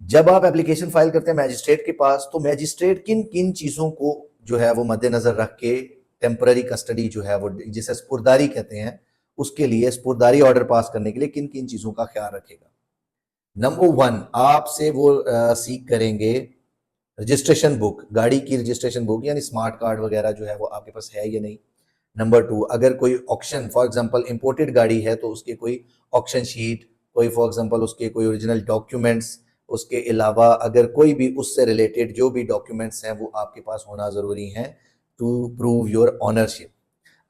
जब आप application file करते हैं मैजिस्ट्रेट के पास, तो मैजिस्ट्रेट किन किन चीजों को जो है वो मद्देनजर रख के टेम्पररी कस्टडी जो है वो जिसे स्पुर्दारी कहते हैं, उसके लिए स्पुर्दारी ऑर्डर पास करने के लिए किन किन चीजों का ख्याल रखेगा। नंबर वन, आपसे वो सीख करेंगे रजिस्ट्रेशन बुक, गाड़ी की रजिस्ट्रेशन बुक यानी स्मार्ट कार्ड वगैरह जो है वो आपके पास है या नहीं। नंबर टू, अगर कोई ऑक्शन फॉर एग्जांपल इंपोर्टेड गाड़ी है तो उसके कोई ऑक्शन शीट, कोई फॉर एग्जांपल उसके कोई ओरिजिनल डॉक्यूमेंट्स, उसके अलावा अगर कोई भी उससे रिलेटेड जो भी डॉक्यूमेंट्स हैं वो आपके पास होना ज़रूरी है टू प्रूव योर ऑनरशिप।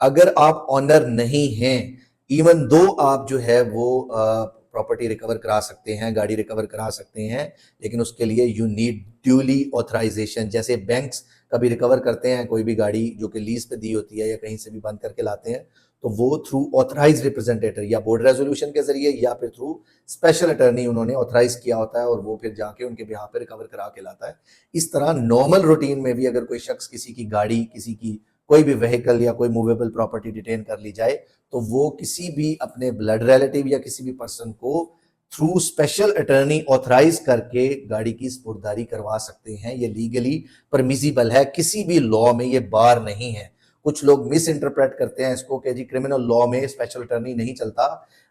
अगर आप ऑनर नहीं हैं, इवन दो आप जो है वो प्रॉपर्टी रिकवर करा सकते हैं, गाड़ी रिकवर करा सकते हैं, लेकिन उसके लिए यू नीड ड्यूली ऑथराइजेशन। जैसे बैंक्स कभी रिकवर करते हैं कोई भी गाड़ी जो कि लीज पे दी होती है या कहीं से भी बंद करके लाते हैं, तो वो थ्रू ऑथराइज रिप्रेजेंटेटर या बोर्ड रेजोल्यूशन के जरिए या फिर थ्रू स्पेशल अटर्नी उन्होंने ऑथराइज किया होता है और वो फिर जाके उनके बिहाफ पे रिकवर करा के लाता है। इस तरह नॉर्मल रूटीन में भी अगर कोई शख्स किसी की गाड़ी, किसी की कोई भी व्हीकल या कोई मूवेबल प्रॉपर्टी डिटेन कर ली जाए, तो वो किसी भी अपने ब्लड रिलेटिव या किसी भी पर्सन को थ्रू स्पेशल अटर्नी ऑथराइज करके गाड़ी की स्पुर्दारी करवा सकते हैं। ये लीगली परमिसिबल है, किसी भी लॉ में ये बार नहीं है। कुछ लोग मिस इंटरप्रेट करते हैं इसको कि जी क्रिमिनल लॉ में स्पेशल अटर्नी नहीं चलता।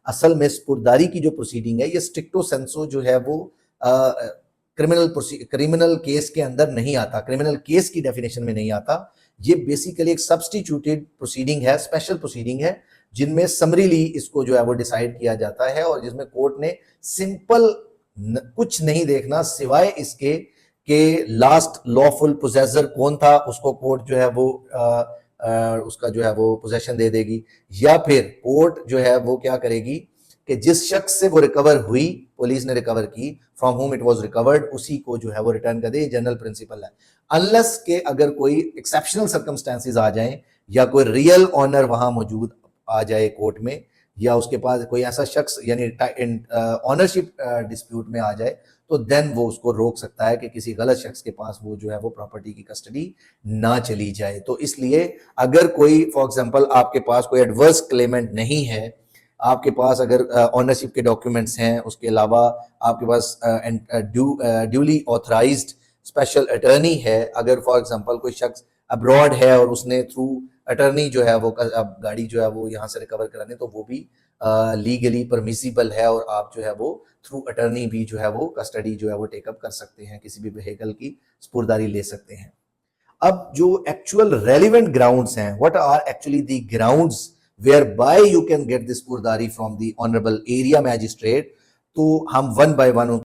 असल में स्पुर्दारी की जो प्रोसीडिंग है ये स्ट्रिक्टो सेंसो जो है वो क्रिमिनल केस के अंदर नहीं आता, क्रिमिनल केस की डेफिनेशन में नहीं आता। ये बेसिकली एक सब्स्टिट्यूटेड प्रोसीडिंग है, स्पेशल प्रोसीडिंग है, जिनमें समरीली इसको जो है वो डिसाइड किया जाता है और जिसमें कोर्ट ने सिंपल कुछ नहीं देखना सिवाय इसके कि लास्ट लॉफुल पोजेसर कौन था, उसको कोर्ट जो है वो उसका जो है वो पोजेशन दे देगी, या फिर कोर्ट जो है वो क्या करेगी कि जिस शख्स से वो रिकवर हुई, पुलिस ने रिकवर की, from home it was recovered, उसी को जो है वो रिटर्न कर दे। जनरल प्रिंसिपल है, अनलेस के अगर कोई एक्सेप्शनल सर्कमस्टेंसेस आ जाएं या कोई रियल ऑनर वहां मौजूद आ जाए कोर्ट में, या उसके पास कोई ऐसा शख्स यानी ऑनरशिप डिस्प्यूट में आ जाए, तो देन वो उसको रोक सकता है कि किसी गलत शख्स के पास वो जो है वो प्रॉपर्टी की कस्टडी ना चली जाए। तो इसलिए अगर कोई फॉर एग्जांपल आपके पास कोई एडवर्स क्लेमेंट नहीं है, आपके पास अगर ऑनरशिप के डॉक्यूमेंट्स हैं, उसके अलावा आपके पास ड्यूली ऑथराइज्ड स्पेशल अटर्नी है, अगर फॉर एग्जांपल कोई शख्स अब्रॉड है और उसने थ्रू अटर्नी जो है वो अब गाड़ी जो है वो यहाँ से रिकवर कराने, तो वो भी लीगली परमिसिबल है और आप जो है वो थ्रू अटर्नी भी जो है वो कस्टडी जो है वो टेकअप कर सकते हैं, किसी भी व्हीकल की स्पुर्दारी ले सकते हैं। अब जो एक्चुअल रेलिवेंट ग्राउंड्स हैं, what are actually the grounds whereby you can get this स्पुर्दारी from the honourable area magistrate, तो हम वन बाय वन